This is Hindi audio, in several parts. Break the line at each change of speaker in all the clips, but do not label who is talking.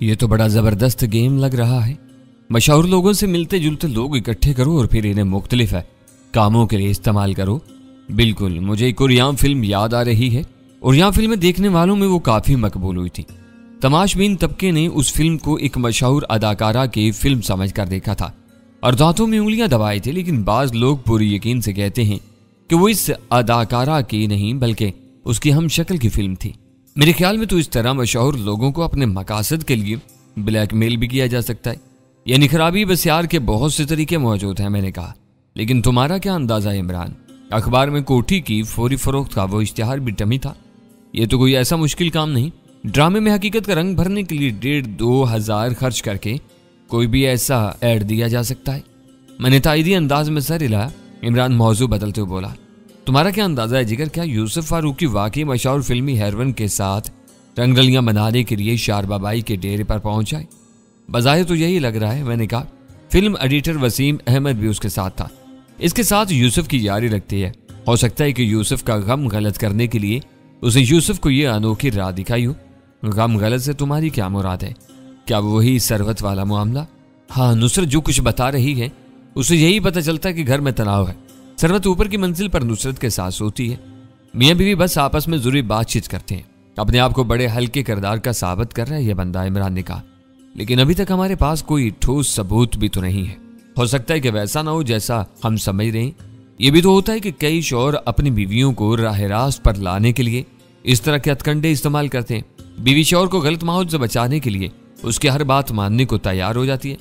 ये तो बड़ा जबरदस्त गेम लग रहा है। मशहूर लोगों से मिलते जुलते लोग इकट्ठे करो और फिर इन्हें मुख्तलिफ कामों के लिए इस्तेमाल करो। बिल्कुल, मुझे एक ओरियाम फिल्म याद आ रही है। ओरियाम फिल्में देखने वालों में वो काफी मकबूल हुई थी। तमाशबीन तबके ने उस फिल्म को एक मशहूर अदाकारा की फिल्म समझकर देखा था और दांतों में उंगलियां दबाई थी, लेकिन बाज लोग पूरी यकीन से कहते हैं कि वो इस अदाकारा की नहीं बल्कि उसकी हम शक्ल की फिल्म थी। मेरे ख्याल में तो इस तरह मशहूर लोगों को अपने मकासद के लिए ब्लैकमेल भी किया जा सकता है। यानी खराबी बसियार के बहुत से तरीके मौजूद हैं, मैंने कहा। लेकिन तुम्हारा क्या अंदाजा है इमरान? अखबार में कोठी की फौरी फरोख्त का वो इश्तिहार भी टमी था। ये तो कोई ऐसा मुश्किल काम नहीं। ड्रामे में हकीकत का रंग भरने के लिए 1,500-2 हज़ार खर्च करके कोई भी ऐसा ऐड दिया जा सकता है। मैंने ताइदी अंदाज में सर हिलाया। इमरान मौजू बदलते हुए बोला, तुम्हारा क्या अंदाजा है जिगर? क्या यूसुफ फारूकी वाकई मशहूर फिल्मी हेरोइन के साथ रंगरलियां मनाने के लिए शारबाबाई के डेरे पर पहुंच जाए? बजाय तो यही लग रहा है, मैंने कहा। फिल्म एडिटर वसीम अहमद भी उसके साथ था। इसके साथ यूसुफ की यारी रखती है। हो सकता है कि यूसुफ का गम गलत करने के लिए उसे यूसुफ को यह अनोखी राह दिखाई हो। गम गलत से तुम्हारी क्या मुराद है? क्या वही सरवत वाला मामला? हाँ, नुसरत जो कुछ बता रही है उसे यही पता चलता है कि घर में तनाव है। सरवत ऊपर की मंजिल पर नुसरत के साथ सोती है। मियां बीवी बस आपस में जरूरी बातचीत करते हैं। अपने आप को बड़े हल्के किरदार का साबित कर रहा है यह बंदा, इमरान ने कहा। लेकिन अभी तक हमारे पास कोई ठोस सबूत भी तो नहीं है। हो सकता है कि वैसा ना हो जैसा हम समझ रहे हैं। यह भी तो होता है कि कई शौहर अपनी बीवियों को राह रास्त पर लाने के लिए इस तरह के हथकंडे इस्तेमाल करते हैं। बीवी शौहर को गलत माहौल से बचाने के लिए उसकी हर बात मानने को तैयार हो जाती है।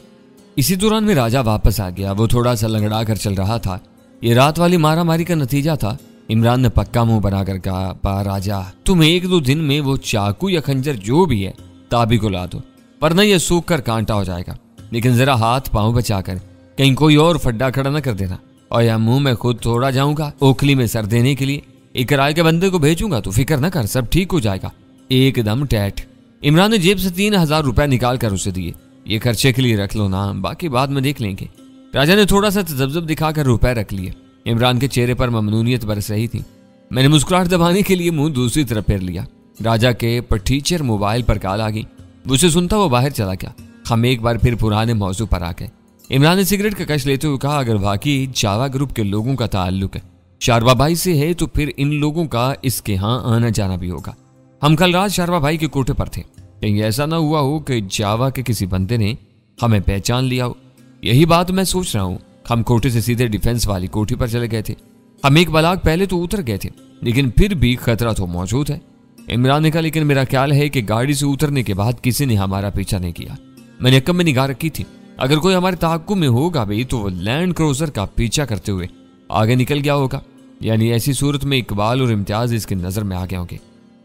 इसी दौरान में राजा वापस आ गया। वो थोड़ा सा लंगड़ा कर चल रहा था। ये रात वाली मारामारी का नतीजा था। इमरान ने पक्का मुंह बनाकर कहा, पा राजा, तुम 1-2 दिन में वो चाकू या खंजर जो भी है ताबी को ला दो, वरना यह सूख कर कांटा हो जाएगा। लेकिन जरा हाथ पांव बचाकर कहीं कोई और फड्डा खड़ा न कर देना। और या मुंह में खुद थोड़ा जाऊंगा ओखली में सर देने के लिए। एक किराए के बंदे को भेजूंगा, तो फिक्र न कर, सब ठीक हो जाएगा एकदम टैट। इमरान ने जेब से 3,000 रुपए निकाल कर उसे दिए। ये खर्चे के लिए रख लो ना, बाकी बाद में देख लेंगे। राजा ने थोड़ा सा तजब्जुब दिखाकर रुपए रख लिए। इमरान के चेहरे पर ममनूनियत बरस रही थी। मैंने मुस्कुराहट दबाने के लिए मुंह दूसरी तरफ फेर लिया। राजा के पटीचर मोबाइल पर कॉल आ गई। उसे सुनता वो बाहर चला गया। हम एक बार फिर पुराने मौजू पर आ गए। इमरान ने सिगरेट का कश लेते हुए कहा, अगर वाकई जावा ग्रुप के लोगों का ताल्लुक शारबाबाई से है तो फिर इन लोगों का इसके यहाँ आना जाना भी होगा। हम कल रात शारबाबाई के कोठे पर थे। कहीं ऐसा ना हुआ हो कि जावा के किसी बंदे ने हमें पहचान लिया हो। यही बात मैं सोच रहा हूँ। हम कोठे से सीधे डिफेंस वाली कोठी पर चले गए थे। हम एक बलाक पहले तो उतर गए थे, लेकिन फिर भी खतरा तो मौजूद है। इमरान ने कहा, लेकिन मेरा ख्याल है कि गाड़ी से उतरने के बाद किसी ने हमारा पीछा नहीं किया। मैंने अक्कम में निगाह रखी थी। अगर कोई हमारे ताक़ुब में होगा भी तो वो लैंड क्रूजर का पीछा करते हुए आगे निकल गया होगा। यानी ऐसी सूरत में इकबाल और इम्तियाज इसकी नजर में आ गए होंगे।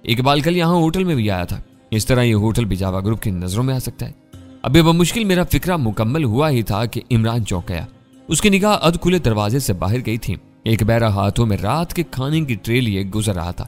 इकबाल कल यहाँ होटल में भी आया था। इस तरह ये होटल भी जावा ग्रुप की नजरों में आ सकता है। अभी बमुश्किल मेरा फिक्रा मुकम्मल हुआ ही था कि इमरान चौंक गया। उसकी निगाह अध खुले दरवाजे से बाहर गई थी। एक बहरा हाथों में रात के खाने की ट्रे लिए गुजर रहा था।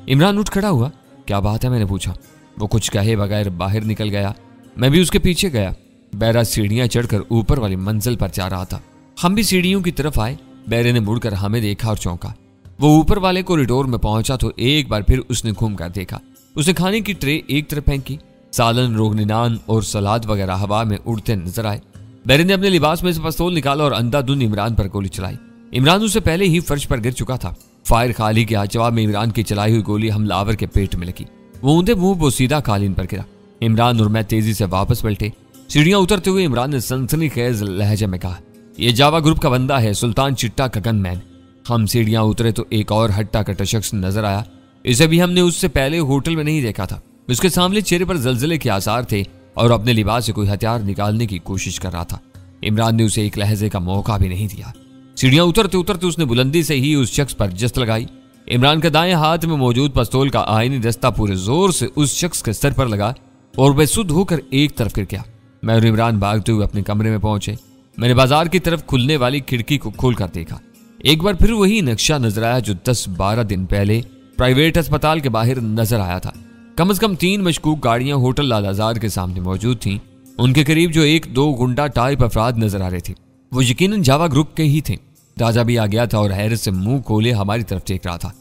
इमरान उठ खड़ा हुआ। क्या बात है? मैंने पूछा। वो कुछ कहे बगैर बाहर निकल गया। मैं भी उसके पीछे गया। बहरा सीढ़ियां चढ़कर ऊपर वाली मंजिल पर जा रहा था। हम भी सीढ़ियों की तरफ आए। बहरे ने मुड़कर हमें देखा और चौंका। वो ऊपर वाले कॉरिडोर में पहुंचा तो एक बार फिर उसने घूम कर देखा। उसने खाने की ट्रे एक तरफ फेंकी। सालन, रोगनी नान और सलाद वगैरह हवा में उड़ते नजर आए। बहरे ने अपने लिबास में से पिस्तौल निकाला और अंधाधुंध इमरान पर गोली चलाई। इमरान उससे पहले ही फर्श पर गिर चुका था। फायर खाली के जवाब में इमरान की चलाई हुई गोली हमलावर के पेट में लगी। वो ऊंधे मुंह वो सीधा कालीन पर गिरा। इमरान और मैं तेजी से वापस पलटे। सीढ़ियां उतरते हुए इमरान ने सनसनीखेज लहजे में कहा, यह जावा ग्रुप का बंदा है, सुल्तान चिट्टा का गनमैन। हम सीढ़ियां उतरे तो एक और हट्टा कट्टा शख्स नजर आया। इसे भी हमने उससे पहले होटल में नहीं देखा था। उसके सामने चेहरे पर जलजले के आसार थे और अपने लिबास से कोई हथियार निकालने की कोशिश कर रहा था। इमरान ने उसे एक लहजे का मौका भी नहीं दिया। सीढ़ियां उतरते उतरते उसने बुलंदी से ही उस शख्स पर जस्त लगाई। इमरान के दाएं हाथ में मौजूद पिस्तौल का आईनी दस्ता पूरे जोर से उस शख्स के सर पर लगा और वह सुध होकर एक तरफ गिर गया। मैं और इमरान भागते हुए अपने कमरे में पहुंचे। मैंने बाजार की तरफ खुलने वाली खिड़की को खोलकर देखा। एक बार फिर वही नक्शा नजर आया जो 10-12 दिन पहले प्राइवेट अस्पताल के बाहर नजर आया था। कम से कम 3 मशकूक गाड़ियां होटल लालाजार के सामने मौजूद थीं। उनके करीब जो 1-2 गुंडा टाइप अफराद नजर आ रहे थे वो यकीनन जावा ग्रुप के ही थे। राजा भी आ गया था और हैरत से मुंह खोले हमारी तरफ देख रहा था।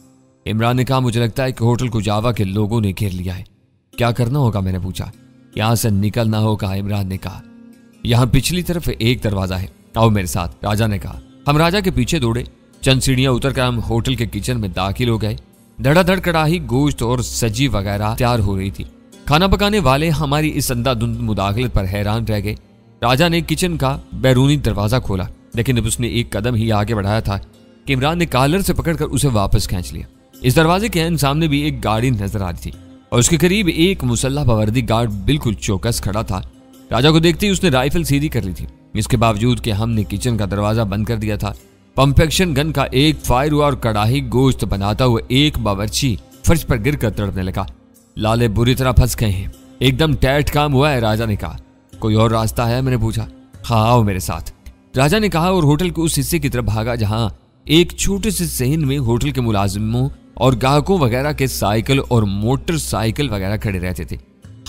इमरान ने कहा, मुझे लगता है कि होटल को जावा के लोगों ने घेर लिया है। क्या करना होगा? मैंने पूछा। यहाँ से निकलना होगा। इमरान ने कहा, यहाँ पिछली तरफ एक दरवाजा है, आओ मेरे साथ, राजा ने कहा। हम राजा के पीछे दौड़े। चंद सीढ़ियां उतरकर हम होटल के किचन में दाखिल हो गए। धड़ाधड़ कड़ाही, गोश्त और सब्जी वगैरह तैयार हो रही थी। खाना पकाने वाले हमारी इस अंधाधुंध मुदाखलत पर हैरान रह गए। राजा ने किचन का बैरूनी दरवाजा खोला, लेकिन अब उसने एक कदम ही आगे बढ़ाया था कि इमरान ने कॉलर से पकड़कर उसे वापस खींच लिया। इस दरवाजे के सामने भी एक गाड़ी नजर आ रही थी और उसके करीब एक मुसल्ला बवर्दी गार्ड बिल्कुल चौकस खड़ा था। राजा को देखते ही उसने राइफल सीधी कर ली थी। इसके बावजूद कि हमने किचन का दरवाजा बंद कर दिया था, पंप एक्शन गन का एक फायर हुआ और कड़ाही गोश्त बनाता हुआ एक बावर्ची फर्श पर गिरकर तड़पने लगा। लाले बुरी तरह फंस गए हैं, एकदम टैट काम हुआ है, राजा ने कहा। कोई और रास्ता है, मैंने पूछा। हाँ आओ मेरे साथ, राजा ने कहा और होटल के उस हिस्से की तरफ भागा जहां एक छोटे से सहन में होटल के मुलाजिमों और ग्राहकों वगैरह के साइकिल और मोटरसाइकिल वगैरह खड़े रहते थे।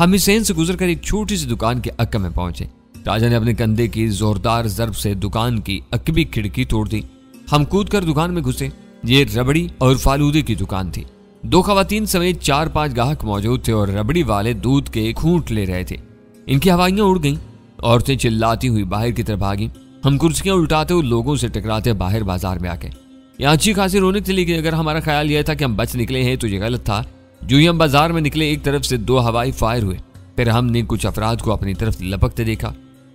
हम इस सहन से गुजरकर एक छोटी सी दुकान के अक्का में पहुंचे। राजा ने अपने कंधे की जोरदार जरब से दुकान की अकबी खिड़की तोड़ दी। हम कूदकर दुकान में घुसे। ये रबड़ी और फालूदे की दुकान थी। 2 खवातीन समेत 4-5 ग्राहक मौजूद थे और रबड़ी वाले दूध के खूंट ले रहे थे। इनकी हवाइयां उड़ गईं। औरतें चिल्लाती हुई बाहर की तरफ भागी। हम कुर्सियां उल्टाते हुए लोगों से टकराते बाहर बाजार में आ गए। यहाँ अच्छी खासी रौनक थी, लेकिन अगर हमारा ख्याल यह था कि हम बच निकले हैं तो ये गलत था। जो ही हम बाजार में निकले, एक तरफ से 2 हवाई फायर हुए। फिर हमने कुछ अफराद को अपनी तरफ लपकते देखा।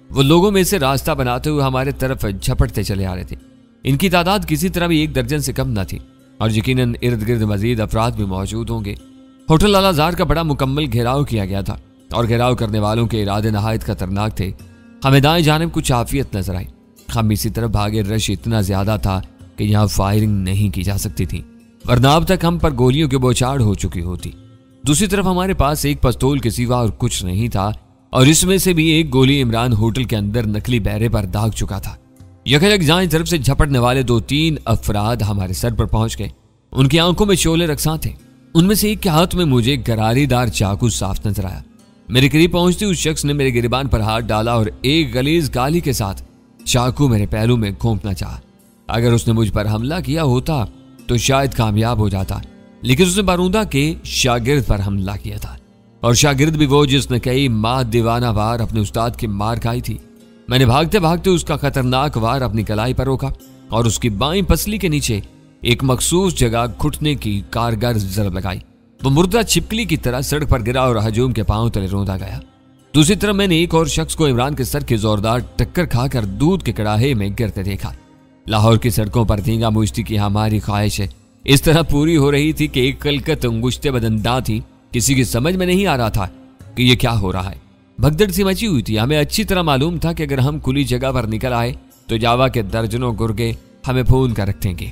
वो लोगों में से रास्ता बनाते हुए हमारे तरफ झपटते चले आ रहे थे। इनकी तादाद किसी तरह भी 1 दर्जन से कम न थी और यकीनन इर्द गिर्द मजीद अफराद भी मौजूद होंगे। होटल अल-अज़हर का बड़ा मुकम्मल घेराव किया गया था और घेराव करने वालों के इरादे नहायत खतरनाक थे। हमें दाएं जानिब कुछ आफियत नजर आई। हम इसी तरफ भागे। रश इतना ज्यादा था कि यहाँ फायरिंग नहीं की जा सकती थी, वरना अब तक हम पर गोलियों की बौछार हो चुकी होती। दूसरी तरफ हमारे पास एक पिस्तौल के सिवा और कुछ नहीं था और इसमें से भी एक गोली इमरान होटल के अंदर नकली बहरे पर दाग चुका था। यकयक जाएं तरफ से झपटने वाले 2-3 अफराद हमारे सर पर पहुंच गए। उनकी आंखों में शोले रक्सा थे। उनमें से एक के हाथ में मुझे गरारीदार चाकू साफ नजर आया। मेरे करीब पहुंचते उस शख्स ने मेरे गिरबान पर हाथ डाला और एक गलीज गाली के साथ चाकू मेरे पहलू में घोंपना चाहा। अगर उसने मुझ पर हमला किया होता तो शायद कामयाब हो जाता, लेकिन उसने बारूदा के शागिर्द पर हमला किया था और शागिर्द भी वो जिसने कई माह दीवाना वार अपने उस्ताद की मार खाई थी। मैंने भागते भागते उसका खतरनाक वार अपनी कलाई पर रोका और उसकी बाईं पसली के नीचे एक मखसूस जगह घुटने की कारगर जरब लगाई। वो मुर्दा छिपकली की तरह सड़क पर गिरा और हजूम के पांव तले रोंदा गया। दूसरी तरफ मैंने एक और शख्स को इमरान के सर की जोरदार टक्कर खाकर दूध के कड़ाहे में गिरते देखा। लाहौर की सड़कों पर धींगा मुश्ती की हमारी ख्वाहिश इस तरह पूरी हो रही थी कि एक कलकत अंगुश्ते बदंदा थी। किसी की समझ में नहीं आ रहा था कि ये क्या हो रहा है। भगदड़ सी मची हुई थी। हमें अच्छी तरह मालूम था कि अगर हम खुली जगह पर निकल आए तो जावा के दर्जनों गुर्गे हमें फोन कर रखेंगे।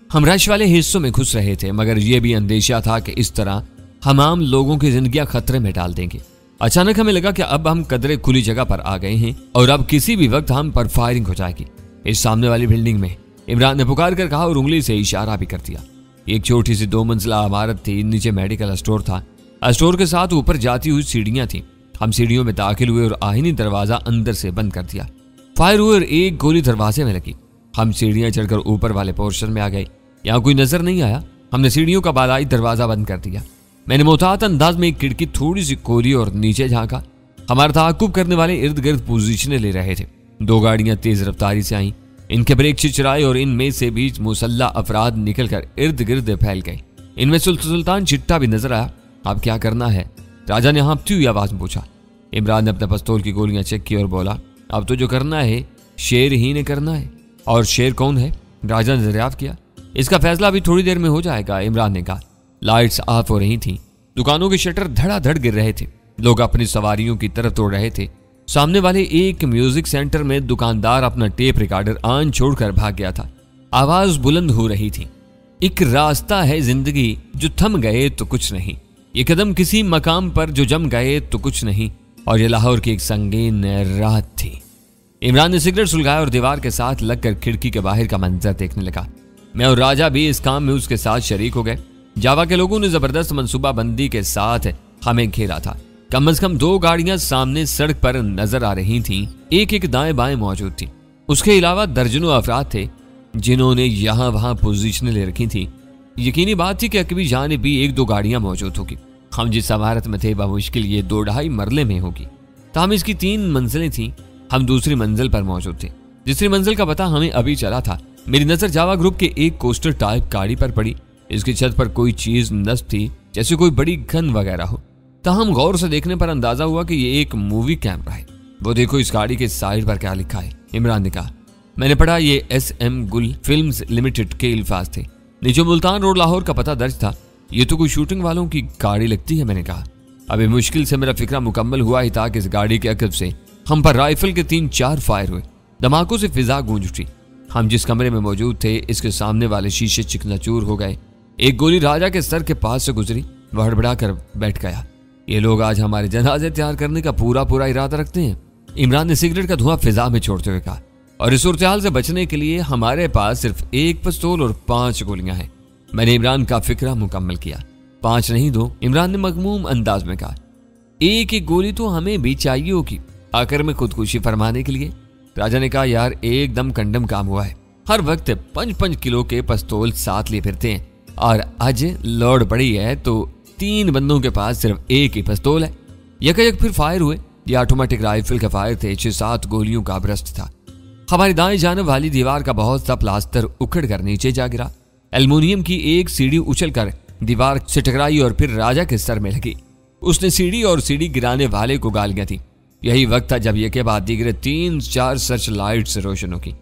हम रश वाले हिस्सों में घुस रहे थे, मगर यह भी अंदेशा था कि इस तरह हम आम लोगों की जिंदगियां खतरे में डाल देंगे। अचानक हमें लगा कि अब हम कदरे खुली जगह पर आ गए हैं और अब किसी भी वक्त हम पर फायरिंग हो जाएगी। इस सामने वाली बिल्डिंग में, इमरान ने पुकार कर कहा और उंगली से इशारा भी कर दिया। एक छोटी सी 2 मंजिला इमारत थी। नीचे मेडिकल स्टोर था। स्टोर के साथ ऊपर जाती हुई सीढ़ियां थी। हम सीढ़ियों में दाखिल हुए और आहिनी दरवाजा अंदर से बंद कर दिया। फायर हुए और एक गोली दरवाजे में लगी। हम सीढ़ियां चढ़कर ऊपर वाले पोर्शन में आ गए। यहाँ कोई नजर नहीं आया। हमने सीढ़ियों का बालाई दरवाजा बंद कर दिया। मैंने मोहतात अंदाज में एक खिड़की थोड़ी सी खोली और नीचे झांका। हमारा ताकुब करने वाले इर्द गिर्द पोजीशनें ले रहे थे। 2 गाड़ियां तेज रफ्तारी से आईं। इनके ब्रेक चिचराए और इनमें से बीच मुसल्ला अफराद निकलकर इर्द गिर्द फैल गए। इनमें सुल्तान चिट्टा भी नजर आया। अब क्या करना है? राजा ने हाँफती हुई आवाज में पूछा। इमरान ने अपने पिस्तौल की गोलियां चेक की और बोला, अब तो जो करना है शेर ही ने करना है। और शेर कौन है? राजा ने दरियाफ्त किया। इसका फैसला अभी थोड़ी देर में हो जाएगा, इमरान ने कहा। लाइट्स ऑफ हो रही थीं। दुकानों के शटर धड़ाधड़ गिर रहे थे। लोग अपनी सवारियों की तरफ तोड़ रहे थे। सामने वाले एक म्यूजिक सेंटर में दुकानदार अपना टेप रिकॉर्डर आन छोड़कर भाग गया था। आवाज बुलंद हो रही थी, एक रास्ता है जिंदगी जो थम गए तो कुछ नहीं, ये कदम किसी मकाम पर जो जम गए तो कुछ नहीं। और ये लाहौर की एक संगीन रात थी। इमरान ने सिगरेट सुलगाया और दीवार के साथ लगकर खिड़की के बाहर का मंजर देखने लगा। मैं और राजा भी इस काम में उसके साथ शरीक हो गए। जावा के लोगों ने जबरदस्त मंसूबाबंदी के साथ हमें घेरा था। कम से कम 2 गाड़ियां सामने सड़क पर नजर आ रही थीं। एक दाएं बाएं मौजूद थी। उसके अलावा दर्जनों अफराद थे जिन्होंने यहाँ वहां पोजीशनें ले रखी थी। यकीनी बात थी कि अकबी जानिब भी 1-2 गाड़ियां मौजूद होगी। हम जिस इमारत में थे मुश्किल ये 2-2.5 मरले में होगी। ताहम इसकी 3 मंजिलें थीं। हम दूसरी मंजिल पर मौजूद थे। तीसरी मंजिल का पता हमें अभी चला था। मेरी नजर जावा ग्रुप के एक कोस्टर टाइप गाड़ी पर पड़ी। इसकी छत पर कोई चीज नस्ब थी, जैसे कोई बड़ी गन वगैरह हो। ताहम गौर से देखने पर अंदाजा हुआ कि ये एक मूवी कैमरा है। वो देखो इस गाड़ी के साइड पर क्या लिखा है, इमरान ने कहा। मैंने पढ़ा ये SM गुल फिल्म्स लिमिटेड के अल्फाज थे। नीचे मुल्तान रोड लाहौर का पता दर्ज था। ये तो कोई शूटिंग वालों की गाड़ी लगती है, मैंने कहा। अभी मुश्किल से मेरा फिक्रा मुकम्मल हुआ ही था कि इस गाड़ी के अकब से हम पर राइफल के 3-4 फायर हुए। धमाकों से फिजा गूंज उठी। हम जिस कमरे में मौजूद थे इसके सामने वाले शीशे चिकनाचूर हो गए। एक गोली राजा के सर के पास से गुजरी। वह हड़बड़ा कर बैठ गया। ये लोग आज हमारे जनाजे तैयार करने का पूरा इरादा रखते हैं, इमरान ने सिगरेट का धुआं फिजा में छोड़ते हुए कहा। और इस सूरत से बचने के लिए हमारे पास सिर्फ 1 पिस्तौल और 5 गोलियां हैं। मैंने इमरान का फिक्रा मुकम्मल किया। 5 नहीं 2, इमरान ने मगमूम अंदाज में कहा। एक गोली तो हमें भी चाहिए होगी आखिर में खुदकुशी फरमाने के लिए। राजा ने कहा, यार एकदम कंडम काम हुआ है। हर वक्त 5-5 किलो के पिस्तौल साथ लिए फिरते हैं और आज लौड़ पड़ी है तो 3 बंदों के पास सिर्फ 1 ही पिस्तौल है। यकायक फिर फायर हुए। ये ऑटोमेटिक राइफल के फायर थे। 6-7 गोलियों का बरस्ट था। हमारी दाएं जानब वाली दीवार का बहुत सा प्लास्टर उखड़ कर नीचे जा गिरा। एल्युमिनियम की एक सीढ़ी उछलकर दीवार से टकराई और फिर राजा के सर में लगी। उसने सीढ़ी और सीढ़ी गिराने वाले को गालियां थी। यही वक्त था जब एक के बाद दीगरे 3-4 सर्च लाइट से रोशन होगी।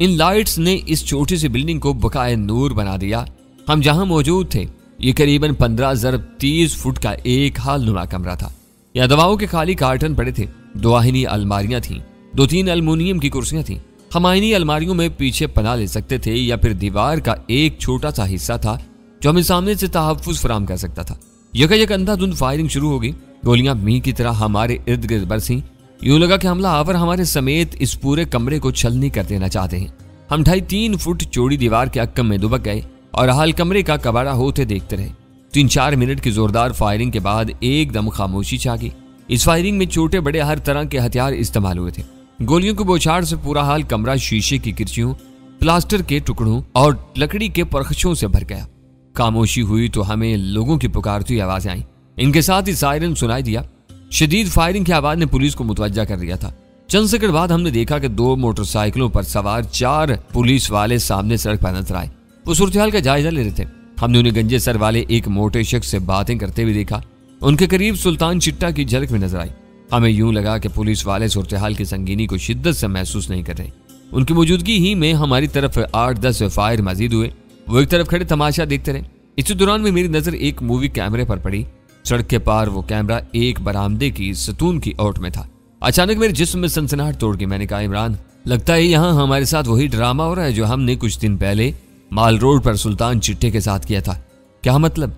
इन लाइट्स ने इस छोटी सी बिल्डिंग को बकाए नूर बना दिया। हम जहां मौजूद थे ये करीबन 15x30 फुट का एक हाल नुमा कमरा था। यहाँ दवाओं के खाली कार्टन पड़े थे। 2 आहिनी अलमारियां थीं। 2-3 एल्युमिनियम की कुर्सियां थीं। हम आहिनी अलमारियों में पीछे पनाह ले सकते थे या फिर दीवार का एक छोटा सा हिस्सा था जो हमें सामने से तहफ्फुज़ फराहम कर सकता था। यकायक अंधाधुंध फायरिंग शुरू हो गई। गोलियां मींह की तरह हमारे इर्द गिर्द बरसीं। यूं लगा कि हमला आवर हमारे समेत इस पूरे कमरे को छलनी कर देना चाहते हैं। हम 2.5-3 फुट चौड़ी दीवार के अक्कम में दुबक गए और हाल कमरे का कबाड़ा होते देखते रहे। 3-4 मिनट की जोरदार फायरिंग के बाद एकदम खामोशी छा गई। इस फायरिंग में छोटे बड़े हर तरह के हथियार इस्तेमाल हुए थे। गोलियों की बौछार से पूरा हाल कमरा शीशे की किरचियों, प्लास्टर के टुकड़ों और लकड़ी के परखचों से भर गया। खामोशी हुई तो हमें लोगों की पुकारती आवाजें आई। इनके साथ ही सायरन सुनाई दिया। शदीद फायरिंग की आवाज ने पुलिस को मुतवज्जा कर दिया था। चंद सेकंड बाद हमने देखा कि 2 मोटरसाइकिलों पर सवार 4 पुलिस वाले सामने सड़क पर नजर आए। वो सूरत-ए-हाल का जायजा ले रहे थे। हमने उन्हें गंजे सर वाले एक मोटे शख्स से बातें करते हुए देखा। उनके करीब सुल्तान चिट्टा की झलक में नजर आई। हमें यूं लगा कि पुलिस वाले सूरत-ए-हाल की संगीनी को शिद्दत से महसूस नहीं कर रहे। उनकी मौजूदगी ही में हमारी तरफ 8-10 फायर मजीद हुए। वो एक तरफ खड़े तमाशा देखते रहे। इसी दौरान में मेरी नजर एक मूवी कैमरे पर पड़ी। सड़क के पार वो कैमरा एक बरामदे की सतून की ओट में था। अचानक मेरे जिस्म में सनसनाहट तोड़ गई। मैंने कहा, इमरान लगता है यहाँ हमारे साथ वही ड्रामा हो रहा है जो हमने कुछ दिन पहले माल रोड पर सुल्तान चिट्टे के साथ किया था। क्या मतलब?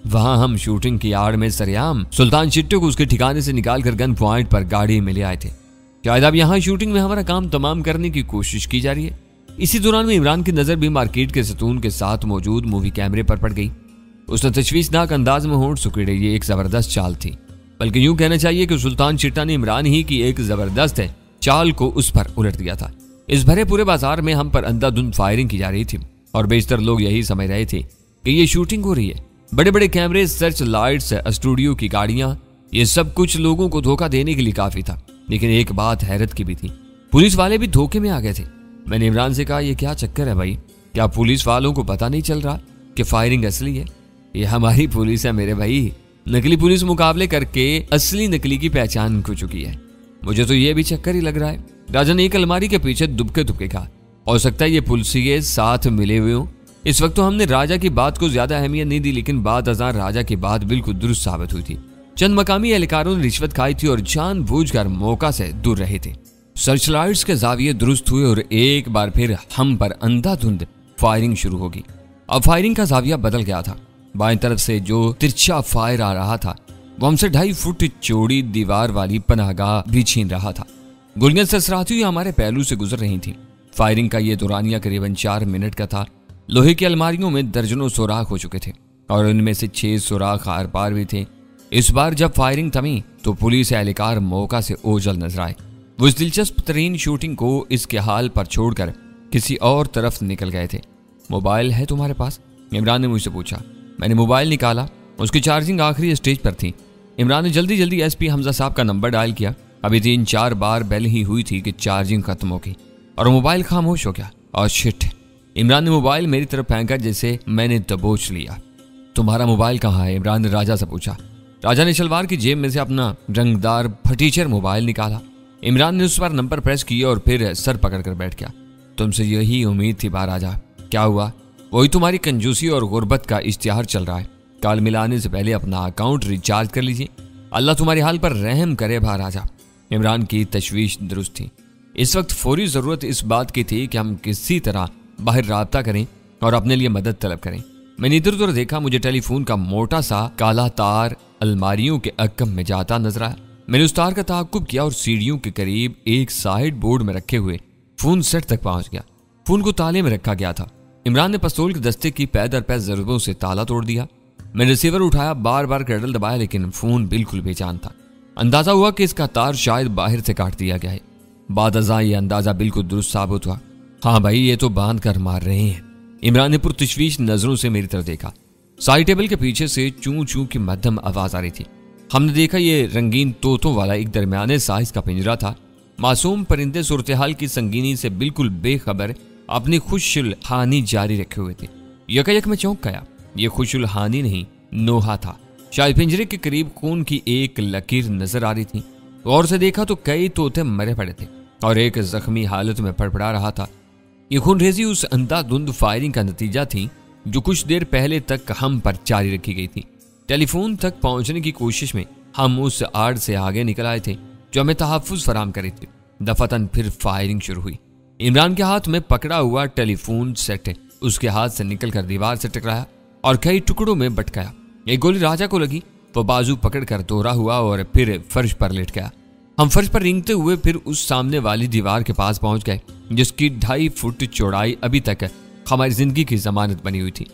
वहां हम शूटिंग की आड़ में सरेआम सुल्तान चिट्टे को उसके ठिकाने से निकालकर गन पॉइंट पर गाड़ी में ले आए थे। शायद अब यहाँ शूटिंग में हमारा काम तमाम करने की कोशिश की जा रही है। इसी दौरान में इमरान की नजर भी मार्केट के सतून के साथ मौजूद मूवी कैमरे पर पड़ गई। उसने तशवीशनाक अंदाज में होंठ सुकेड़े। ये एक जबरदस्त चाल थी, बल्कि यूं कहना चाहिए कि सुल्तान चिट्टा ने इमरान ही की एक जबरदस्त चाल को उस पर उलट दिया था। इस भरे पूरे बाजार में हम पर अंधाधुंध फायरिंग की जा रही थी और बेशतर लोग यही समझ रहे थे कि ये शूटिंग हो रही है। बड़े बड़े कैमरे, सर्च लाइट्स, स्टूडियो की गाड़ियां, ये सब कुछ लोगों को धोखा देने के लिए काफी था। लेकिन एक बात हैरत की भी थी, पुलिस वाले भी धोखे में आ गए थे। मैंने इमरान से कहा, ये क्या चक्कर है भाई? क्या पुलिस वालों को पता नहीं चल रहा कि फायरिंग असली है? ये हमारी पुलिस है मेरे भाई। नकली पुलिस मुकाबले करके असली नकली की पहचान खो चुकी है। मुझे तो ये भी चक्कर ही लग रहा है। राजा ने एक अलमारी के पीछे दुबके दुबके कहा, हो सकता है ये पुलिसिये साथ मिले हुए हों। इस वक्त तो हमने राजा की बात को ज्यादा अहमियत नहीं दी, लेकिन बाद अज़ां राजा की बात बिल्कुल दुरुस्त साबित हुई थी। चंद मकामी एहलकारों ने रिश्वत खाई थी और जानबूझकर मौका से दूर रहे थे। सर्चलाइट्स के जाविये दुरुस्त हुए और एक बार फिर हम पर अंधाधुंध फायरिंग शुरू होगी। अब फायरिंग का जाविया बदल गया था। बाएं तरफ से जो तिरछा फायर आ रहा था वो हमसे 2.5 फुट चौड़ी दीवार वाली पनाहगाह भी छीन रहा था। गोलियां सरसराती हुई हमारे पहलू से गुजर रही थीं। फायरिंग का ये दौरानिया करीबन 4 मिनट का था। लोहे की अलमारियों में दर्जनों सुराख हो चुके थे और उनमें से 6 सुराख आर पार भी थे। इस बार जब फायरिंग थमी तो पुलिस एहलकार मौका से ओझल नजर आए। वो इस दिलचस्प तरीन शूटिंग को इसके हाल पर छोड़कर किसी और तरफ निकल गए थे। मोबाइल है तुम्हारे पास? इमरान ने मुझसे पूछा। मैंने मोबाइल निकाला उसकी चार्जिंग आखिरी स्टेज पर थी। इमरान ने जल्दी जल्दी एसपी हमजा साहब का नंबर डायल किया। अभी 3-4 बार बेल ही हुई थी कि चार्जिंग खत्म हो गई और मोबाइल खामोश हो गया। और शिट, इमरान ने मोबाइल मेरी तरफ फेंका जैसे मैंने दबोच लिया। तुम्हारा मोबाइल कहाँ है? इमरान ने राजा से पूछा। राजा ने शलवार की जेब में से अपना रंगदार फटीचर मोबाइल निकाला। इमरान ने उस पर नंबर प्रेस किया और फिर सर पकड़कर बैठ गया। तुमसे यही उम्मीद थी महाराजा। क्या हुआ? वही तुम्हारी कंजूसी और गुर्बत का इश्तिहार चल रहा है। काल मिलाने से पहले अपना अकाउंट रिचार्ज कर लीजिए। अल्लाह तुम्हारे हाल पर रहम करे महाराजा। इमरान की तशवीश दुरुस्त थी। इस वक्त फौरी जरूरत इस बात की थी कि हम किसी तरह बाहर राब्ता करें और अपने लिए मदद तलब करें। मैंने इधर उधर देखा, मुझे टेलीफोन का मोटा सा काला तार अलमारियों के अक्कम में जाता नजर आया। मैंने उस तार का ताक़ुब किया और सीढ़ियों के करीब एक साइड बोर्ड में रखे हुए फोन सेट तक पहुंच गया। फोन को ताले में रखा गया था। इमरान ने पिस्तौल के दस्ते की पै दर पै जरबों से ताला तोड़ दिया। मैंने रिसीवर उठाया, बार बार क्रैडल दबाया, लेकिन फोन बिल्कुल बेजान था। अंदाजा हुआ कि इसका तार शायद बाहर से काट दिया गया है। बाद अज़ां ये अंदाजा बिल्कुल दुरुस्त साबित हुआ। हाँ भाई, ये तो बांध कर मार रहे हैं। इमरान ने पुरतशवीश नजरों से मेरी तरफ देखा। साइड टेबल के पीछे से चूं चूं की मध्यम आवाज आ रही थी। हमने देखा ये रंगीन तोतों वाला एक दरमियाने साइज का पिंजरा था। मासूम परिंदे सूरत-ए-हाल की संगीनी से बिल्कुल बेखबर अपनी खुशहानी जारी रखे हुए थे। यकायक मैं चौंक गया। ये खुशहानी नहीं, नोहा था। शायद पिंजरे के करीब खून की एक लकीर नजर आ रही थी। गौर से देखा तो कई तोते मरे पड़े थे और एक जख्मी हालत में फड़फड़ा रहा था। ये खूनरेजी उस अंधाधुंध फायरिंग का नतीजा थी जो कुछ देर पहले तक हम पर जारी रखी गई थी। टेलीफोन तक पहुंचने की कोशिश में हम उस आड़ से आगे निकल आए थे जो हमें तहफ्फुज़ फराहम करे थे। दफातन फिर फायरिंग शुरू हुई। इमरान के हाथ में पकड़ा हुआ टेलीफोन सेट उसके हाथ से निकलकर दीवार से टकराया और कई टुकड़ों में बट गया। एक गोली राजा को लगी, वो बाजू पकड़कर दोहरा हुआ और फिर फर्श पर लेट गया। हम फर्श पर रेंगते हुए फिर उस सामने वाली दीवार के पास पहुंच गए जिसकी 2.5 फुट चौड़ाई अभी तक हमारी जिंदगी की जमानत बनी हुई थी।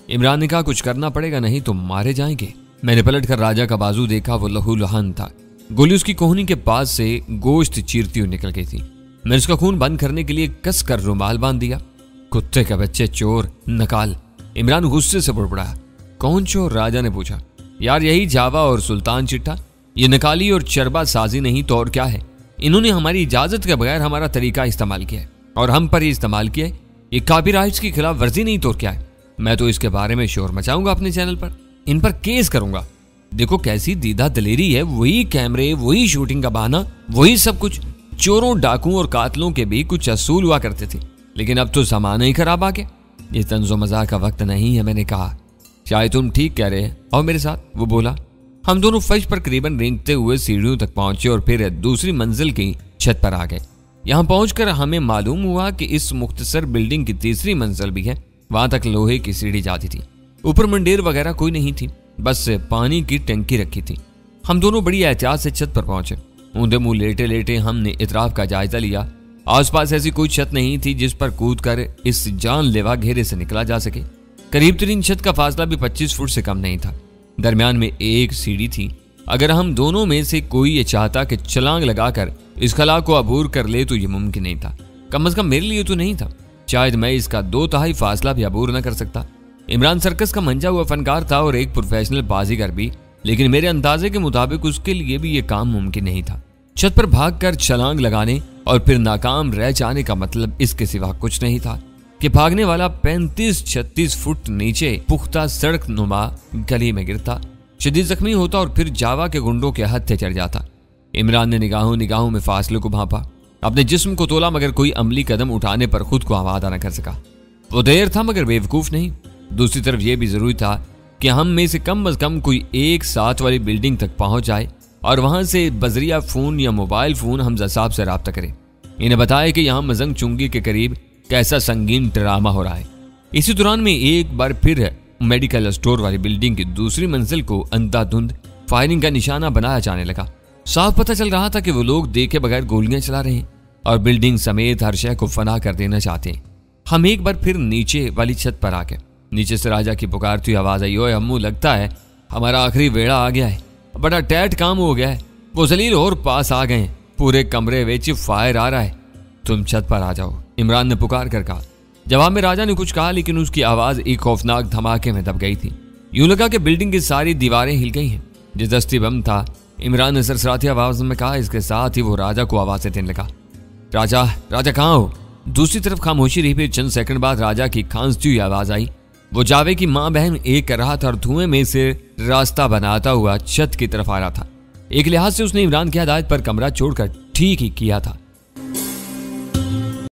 इमरान ने कहा, कुछ करना पड़ेगा, नहीं तो मारे जाएंगे। मैंने पलटकर राजा का बाजू देखा, वो लहूलुहान था। गोली उसकी कोहनी के पास से गोश्त चीरती हुई निकल गई थी। मैंने उसका खून बंद करने के लिए कसकर रुमाल बांध दिया। कुत्ते का बच्चे, चोर, नकाल। इमरान गुस्से से बुड़बुड़ाया। कौन चोर? राजा ने पूछा। यार यही जावा और सुल्तान चिट्टा। ये नकाली और चरबा साजी नहीं तो और क्या है। इन्होंने हमारी इजाजत के बगैर हमारा तरीका इस्तेमाल किया है और हम पर ही इस्तेमाल किया है। ये कॉपीराइट्स की खिलाफ वर्जी नहीं तो और क्या है। मैं तो इसके बारे में शोर मचाऊंगा अपने चैनल पर, इन पर केस करूंगा। देखो कैसी दीदा दलेरी है। वही कैमरे, वही शूटिंग का बहाना, वही सब कुछ। चोरों, डाकुओं और कातलों के भी कुछ असूल हुआ करते थे, लेकिन अब तो जमाना ही खराब आ गया। ये तंजो मजाक का वक्त नहीं है। मैंने कहा, शायद तुम ठीक कह रहे हैं, और मेरे साथ। वो बोला। हम दोनों फर्श पर करीबन रेंगते हुए सीढ़ियों तक पहुंचे और फिर दूसरी मंजिल की छत पर आ गए। यहाँ पहुंचकर हमें मालूम हुआ कि इस मुख्तसर बिल्डिंग की तीसरी मंजिल भी है। वहां तक लोहे की सीढ़ी जाती थी। ऊपर मंडेर वगैरह कोई नहीं थी, बस पानी की टंकी रखी थी। हम दोनों बड़ी एहतियात से छत पर पहुंचे। ऊंधे मुंह लेटे लेटे हमने इतराफ का जायजा लिया। आसपास ऐसी कोई छत नहीं थी जिस पर कूदकर इस जानलेवा घेरे से निकला जा सके। करीब तरीन छत का फासला भी 25 फुट से कम नहीं था। दरमियान में एक सीढ़ी थी। अगर हम दोनों में से कोई ये चाहता कि छलांग लगाकर इस खला को अबूर कर ले तो ये मुमकिन नहीं था। कम से कम मेरे लिए तो नहीं था। शायद मैं इसका 2/3 फासला भी अबूर न कर सकता। इमरान सर्कस का मंजा हुआ फनकार था और एक प्रोफेशनल बाजीगर भी, लेकिन मेरे अंदाजे के मुताबिक उसके लिए भी ये काम मुमकिन नहीं था। छत पर भागकर छलांग लगाने और फिर नाकाम रह जाने का मतलब इसके सिवा कुछ नहीं था कि भागने वाला 35-36 फुट नीचे पुख्ता सड़क नुमा गली में गिरता, शदीद जख्मी होता और फिर जावा के गुंडों के हत्थे चढ़ जाता। इमरान ने निगाहों में फासले को भांपा, अपने जिस्म को तोला, मगर कोई अमली कदम उठाने पर खुद को आवादा न कर सका। वो देर था मगर बेवकूफ नहीं। दूसरी तरफ यह भी जरूरी था कि हम में से कम कोई एक साथ वाली बिल्डिंग तक पहुंच जाए और वहां से बजरिया फोन या मोबाइल फोन हमजा साहब से राब्ता करे। इन्हें बताया कि यहाँ मजंग चुंगी के करीब कैसा संगीन ड्रामा हो रहा है। इसी दौरान में एक बार फिर मेडिकल स्टोर वाली बिल्डिंग की दूसरी मंजिल को अंधाधुंध फायरिंग का निशाना बनाया जाने लगा। साफ पता चल रहा था कि वो लोग देखे बगैर गोलियां चला रहे हैं और बिल्डिंग समेत हर शय को फना कर देना चाहते हैं। हम एक बार फिर नीचे वाली छत पर आ गए। नीचे से राजा की पुकारती आवाज आई, ओए अम्मू, लगता है हमारा आखिरी वेड़ा आ गया है। बड़ा टैट काम हो गया है। वो जलील और पास आ गए। पूरे कमरे में फायर आ रहा है। तुम छत पर आ जाओ, इमरान ने पुकार कर कहा। जवाब में राजा ने कुछ कहा, लेकिन उसकी आवाज एक खौफनाक धमाके में दब गई थी। यूं लगा कि बिल्डिंग की सारी दीवारें हिल गई हैं। जो दस्ती बम था, इमरान ने सरसराती आवाज में कहा। इसके साथ ही वो राजा को आवाजें देने लगा। राजा, राजा कहाँ हो? दूसरी तरफ खामोशी रही। फिर चंद सेकंड बाद राजा की खांसती हुई आवाज आई। वो जावे की माँ बहन एक कर रहा था और धुएं में से रास्ता बनाता हुआ छत की तरफ आ रहा था। एक लिहाज से उसने इमरान की हदायत पर कमरा छोड़कर ठीक ही किया था।